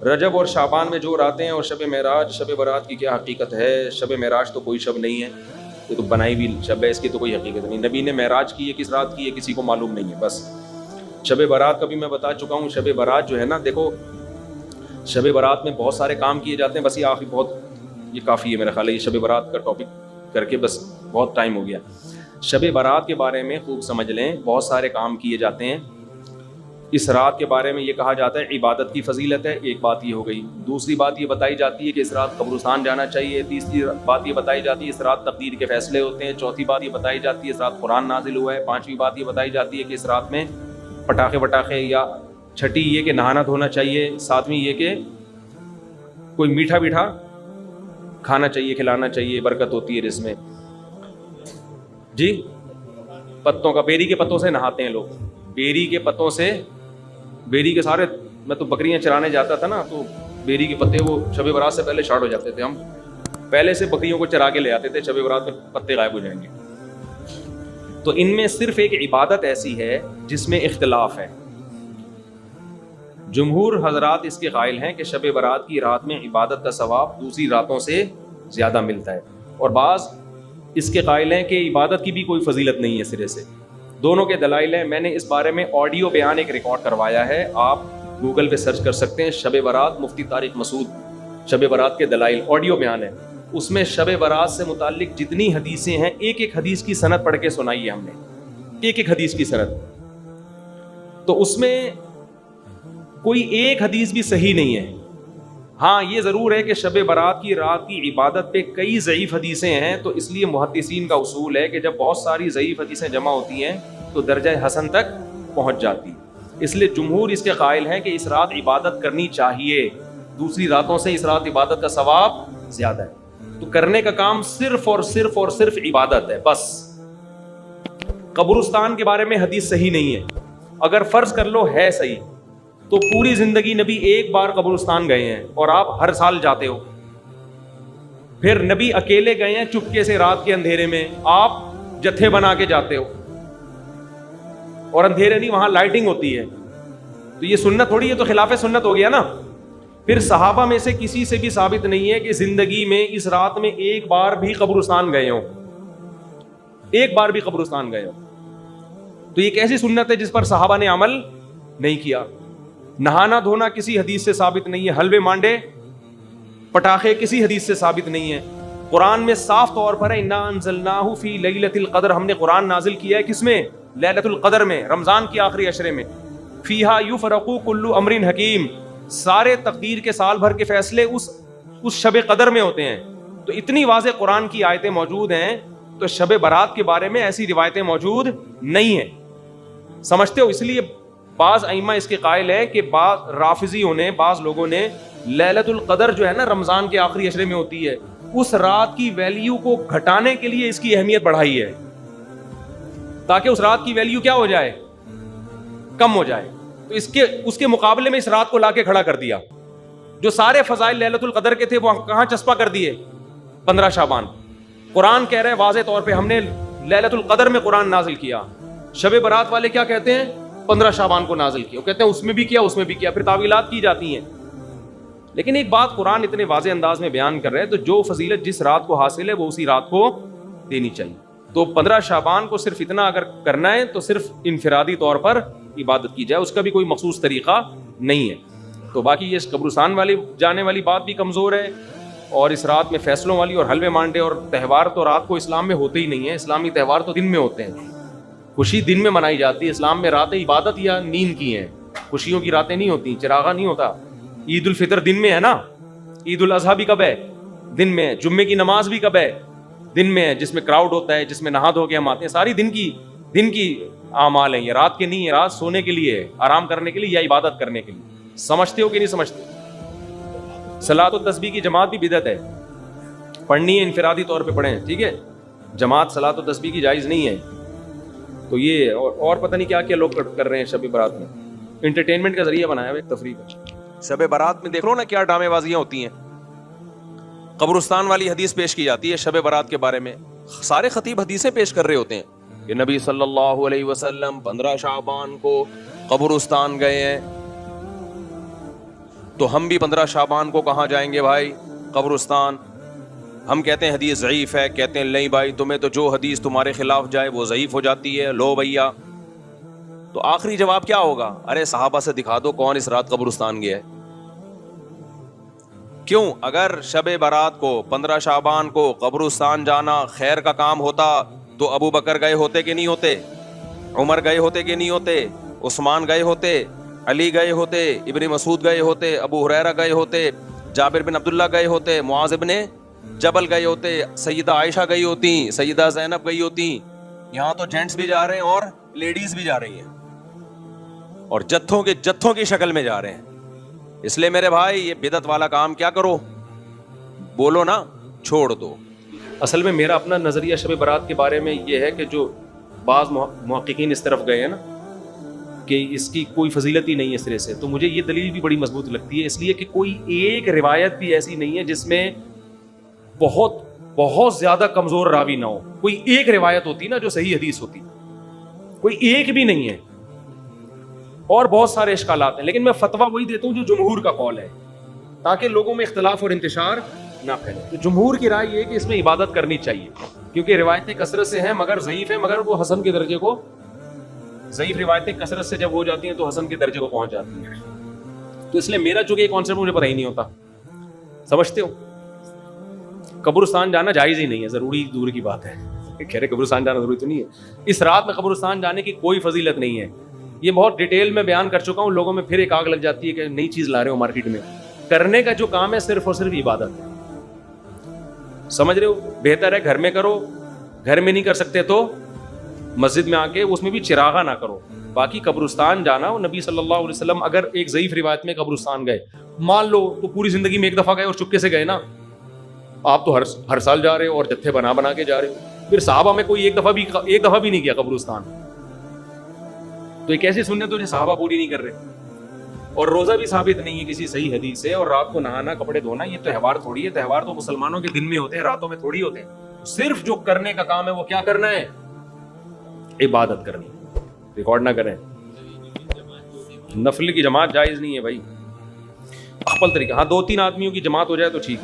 رجب اور شعبان میں جو راتیں ہیں اور شب معراج، شب برات کی کیا حقیقت ہے؟ شب معراج تو کوئی شب نہیں ہے، یہ تو بنائی ہوئی شب ہے، اس کی تو کوئی حقیقت نہیں. نبی نے معراج کی ہے کس رات کی ہے کسی کو معلوم نہیں ہے. بس شب برات کا بھی میں بتا چکا ہوں. شب برات جو ہے نا، دیکھو شب برات میں بہت سارے کام کیے جاتے ہیں. بس یہ آخری یہ کافی ہے میرا خیال ہے، یہ شب برات کا ٹاپک کر کے بس بہت ٹائم ہو گیا. شب برات کے بارے میں خوب سمجھ لیں، بہت سارے کام کیے جاتے ہیں. اس رات کے بارے میں یہ کہا جاتا ہے عبادت کی فضیلت ہے. ایک بات یہ ہو گئی. دوسری بات یہ بتائی جاتی ہے کہ اس رات قبرستان جانا چاہیے. تیسری بات یہ بتائی جاتی ہے اس رات تقدیر کے فیصلے ہوتے ہیں. چوتھی بات یہ بتائی جاتی ہے اس رات قرآن نازل ہوا ہے. پانچویں بات یہ بتائی جاتی ہے کہ اس رات میں پٹاخے یا چھٹی یہ کہ نہانا دھونا چاہیے. ساتویں یہ کہ کوئی میٹھا کھانا چاہیے، کھلانا چاہیے، برکت ہوتی ہے رزق میں. جی پتوں کا، بیری کے پتوں سے نہاتے ہیں لوگ. بیری کے پتوں سے، بیری کے سارے، میں تو بکریاں چرانے جاتا تھا نا، تو بیری کے پتے وہ شب برات سے پہلے شارٹ ہو جاتے تھے. ہم پہلے سے بکریوں کو چرا کے لے آتے تھے، شب برات میں پتے غائب ہو جائیں گے. تو ان میں صرف ایک عبادت ایسی ہے جس میں اختلاف ہے. جمہور حضرات اس کے قائل ہیں کہ شب برات کی رات میں عبادت کا ثواب دوسری راتوں سے زیادہ ملتا ہے، اور بعض اس کے قائل ہیں کہ عبادت کی بھی کوئی فضیلت نہیں ہے سرے سے. دونوں کے دلائل ہیں. میں نے اس بارے میں آڈیو بیان ایک ریکارڈ کروایا ہے، آپ گوگل پہ سرچ کر سکتے ہیں. شب برات مفتی طارق مسعود، شب برات کے دلائل، آڈیو بیان ہے. اس میں شب برات سے متعلق جتنی حدیثیں ہیں، ایک ایک حدیث کی سند پڑھ کے سنائی ہے ہم نے، ایک ایک حدیث کی سند. تو اس میں کوئی ایک حدیث بھی صحیح نہیں ہے. ہاں یہ ضرور ہے کہ شب برات کی رات کی عبادت پہ کئی ضعیف حدیثیں ہیں، تو اس لیے محدثین کا اصول ہے کہ جب بہت ساری ضعیف حدیثیں جمع ہوتی ہیں تو درجہ حسن تک پہنچ جاتی. اس لیے جمہور اس کے قائل ہیں کہ اس رات عبادت کرنی چاہیے، دوسری راتوں سے اس رات عبادت کا ثواب زیادہ ہے. تو کرنے کا کام صرف اور صرف عبادت ہے بس. قبرستان کے بارے میں حدیث صحیح نہیں ہے. اگر فرض کر لو ہے صحیح، تو پوری زندگی نبی ایک بار قبرستان گئے ہیں اور آپ ہر سال جاتے ہو. پھر نبی اکیلے گئے ہیں چپکے سے رات کے اندھیرے میں، آپ جتھے بنا کے جاتے ہو، اور اندھیرے نہیں، وہاں لائٹنگ ہوتی ہے. تو یہ سنت تھوڑی ہے، تو خلاف سنت ہو گیا نا. پھر صحابہ میں سے کسی سے بھی ثابت نہیں ہے کہ زندگی میں اس رات میں ایک بار بھی قبرستان گئے ہوں، ایک بار بھی قبرستان گئے ہوں. تو یہ کیسی سنت ہے جس پر صحابہ نے عمل نہیں کیا؟ نہانا دھونا کسی حدیث سے ثابت نہیں ہے. حلوے مانڈے، پٹاخے کسی حدیث سے ثابت نہیں ہے. قرآن میں صاف طور پر ہے انا انزلناہ فی لیلۃ القدر، ہم نے قرآن نازل کیا ہے کس میں؟ لیلۃ القدر میں، رمضان کی آخری عشرے میں. فیہا یفرق کل امر حکیم، سارے تقدیر کے سال بھر کے فیصلے اس شب قدر میں ہوتے ہیں. تو اتنی واضح قرآن کی آیتیں موجود ہیں، تو شب برات کے بارے میں ایسی روایتیں موجود نہیں ہیں. سمجھتے ہو؟ اس لیے بعض ائمہ اس کے قائل ہے کہ بعض رافضیوں نے، بعض لوگوں نے لیلۃ القدر جو ہے نا رمضان کے آخری عشرے میں ہوتی ہے، اس رات کی ویلیو کو گھٹانے کے لیے اس کی اہمیت بڑھائی ہے، تاکہ اس رات کی ویلیو کیا ہو جائے؟ کم ہو جائے. تو اس کے مقابلے میں اس رات کو لا کے کھڑا کر دیا. جو سارے فضائل لیلۃ القدر کے تھے وہ کہاں چسپا کر دیے؟ 15 شعبان. قرآن کہہ رہے ہیں واضح طور پہ ہم نے لیلۃ القدر میں قرآن نازل کیا. شب برات والے کیا کہتے ہیں؟ 15 شعبان کو نازل کیا. وہ کہتے ہیں اس میں بھی کیا، اس میں بھی کیا. پھر تعویلات کی جاتی ہیں. لیکن ایک بات قرآن اتنے واضح انداز میں بیان کر رہے ہیں، تو جو فضیلت جس رات کو حاصل ہے وہ اسی رات کو دینی چاہیے. تو 15 شعبان کو صرف اتنا اگر کرنا ہے تو صرف انفرادی طور پر عبادت کی جائے، اس کا بھی کوئی مخصوص طریقہ نہیں ہے. تو باقی یہ قبرستان والی جانے والی بات بھی کمزور ہے، اور اس رات میں فیصلوں والی اور حلوے مانڈے اور تہوار تو رات کو اسلام میں ہوتے ہی نہیں ہیں. اسلامی تہوار تو دن میں ہوتے ہیں، خوشی دن میں منائی جاتی ہے. اسلام میں راتیں عبادت یا نیند کی ہیں، خوشیوں کی راتیں نہیں ہوتی، چراغا نہیں ہوتا. عید الفطر دن میں ہے نا، عید الاضحیٰ بھی کب ہے؟ دن میں ہے. جمعے کی نماز بھی کب ہے؟ دن میں ہے، جس میں کراؤڈ ہوتا ہے، جس میں نہا دھو کے ہم آتے ہیں. ساری دن کی اعمال ہیں، یہ رات کے نہیں ہے. رات سونے کے لیے ہے، آرام کرنے کے لیے یا عبادت کرنے کے لیے. سمجھتے ہو کہ نہیں سمجھتے؟ صلاۃ و تسبیح کی جماعت بھی بدعت ہے، پڑھنی ہے انفرادی طور پہ پڑھیں، ٹھیک ہے. جماعت صلاۃ و تسبیح کی جائز نہیں ہے. تو یہ اور پتہ نہیں کیا کیا لوگ کر رہے ہیں شب برات میں. انٹرٹینمنٹ کا ذریعہ بنایا ہوا ایک تفریح کا. شب برات میں دیکھ لو نا کیا ڈرامے بازیاں ہوتی ہیں. قبرستان والی حدیث پیش کی جاتی ہے شب برات کے بارے میں. سارے خطیب حدیثیں پیش کر رہے ہوتے ہیں کہ نبی صلی اللہ علیہ وسلم 15 شعبان کو قبرستان گئے ہیں. تو ہم بھی 15 شعبان کو کہاں جائیں گے بھائی؟ قبرستان. ہم کہتے ہیں حدیث ضعیف ہے، کہتے ہیں نہیں بھائی تمہیں تو جو حدیث تمہارے خلاف جائے وہ ضعیف ہو جاتی ہے. لو بھیا، تو آخری جواب کیا ہوگا؟ ارے صحابہ سے دکھا دو کون اس رات قبرستان گیا ہے. کیوں؟ اگر شب برات کو 15 شعبان کو قبرستان جانا خیر کا کام ہوتا تو ابو بکر گئے ہوتے کہ نہیں ہوتے؟ عمر گئے ہوتے کہ نہیں ہوتے؟ عثمان گئے ہوتے؟ علی گئے ہوتے؟ ابن مسعود گئے ہوتے؟ ابو ہریرہ گئے ہوتے؟ جابر بن عبداللہ گئے ہوتے؟ معاذ ابن جبل گئے ہوتے؟ سیدہ عائشہ گئی ہوتی؟ سیدہ زینب گئی ہوتی؟ یہاں تو جینٹس بھی جا رہے ہیں اور لیڈیز بھی جا رہی ہیں، اور جتھوں کی شکل میں جا رہے ہیں. اس لیے میرے بھائی یہ بدعت والا کام کیا کرو، بولو نا، چھوڑ دو. اصل میں میرا اپنا نظریہ شب برات کے بارے میں یہ ہے کہ جو بعض محققین اس طرف گئے ہیں نا کہ اس کی کوئی فضیلت ہی نہیں ہے سرے سے، تو مجھے یہ دلیل بھی بڑی مضبوط لگتی ہے، اس لیے کہ کوئی ایک روایت بھی ایسی نہیں ہے جس میں بہت زیادہ کمزور راوی نہ ہو. کوئی ایک روایت ہوتی نا جو صحیح حدیث ہوتی، کوئی ایک بھی نہیں ہے. اور بہت سارے اشکالات ہیں، لیکن میں فتویٰ وہی دیتا ہوں جو جمہور کا قول ہے، تاکہ لوگوں میں اختلاف اور انتشار نہ پھیلے. تو جمہور کی رائے یہ ہے کہ اس میں عبادت کرنی چاہیے، کیونکہ روایتیں کثرت سے ہیں مگر ضعیف ہیں، مگر وہ حسن کے درجے کو، ضعیف روایتیں کثرت سے جب ہو جاتی ہیں تو حسن کے درجے کو پہنچ جاتی ہیں. تو اس لیے میرا چونکہ یہ کانسیپٹ مجھے پتہ ہی نہیں ہوتا. سمجھتے ہو؟ قبرستان جانا جائز ہی نہیں ہے، ضروری دور کی بات ہے. کہہ رہے قبرستان جانا ضروری تو نہیں ہے. اس رات میں قبرستان جانے کی کوئی فضیلت نہیں ہے. یہ بہت ڈیٹیل میں بیان کر چکا ہوں، لوگوں میں پھر ایک آگ لگ جاتی ہے کہ نئی چیز لا رہے ہو مارکیٹ میں. کرنے کا جو کام ہے صرف اور صرف عبادت ہے. سمجھ رہے ہو؟ بہتر ہے گھر میں کرو، گھر میں نہیں کر سکتے تو مسجد میں آ کے اس میں بھی چراغا نہ کرو. باقی قبرستان جانا، نبی صلی اللہ علیہ وسلم اگر ایک ضعیف روایت میں قبرستان گئے، مان لو تو پوری زندگی میں ایک دفعہ گئے اور چپکے سے گئے نا. آپ تو ہر سال جا رہے ہو اور جتھے بنا کے جا رہے ہو. پھر صحابہ میں کوئی ایک دفعہ بھی نہیں گیا قبرستان، تو ایک ایسی سنت جو صحابہ پوری نہیں کر رہے. اور روزہ بھی ثابت نہیں ہے کسی صحیح حدیث سے. اور رات کو نہانا، کپڑے دھونا، یہ تہوار تھوڑی ہے. تہوار تو مسلمانوں کے دن میں ہوتے ہیں، راتوں میں تھوڑی ہوتے ہیں. صرف جو کرنے کا کام ہے وہ کیا کرنا ہے؟ عبادت کرنی. ریکارڈ نہ کریں. نفل کی جماعت جائز نہیں ہے بھائی. اپل طریقہ، ہاں 2-3 آدمیوں کی جماعت ہو جائے تو ٹھیک ہے.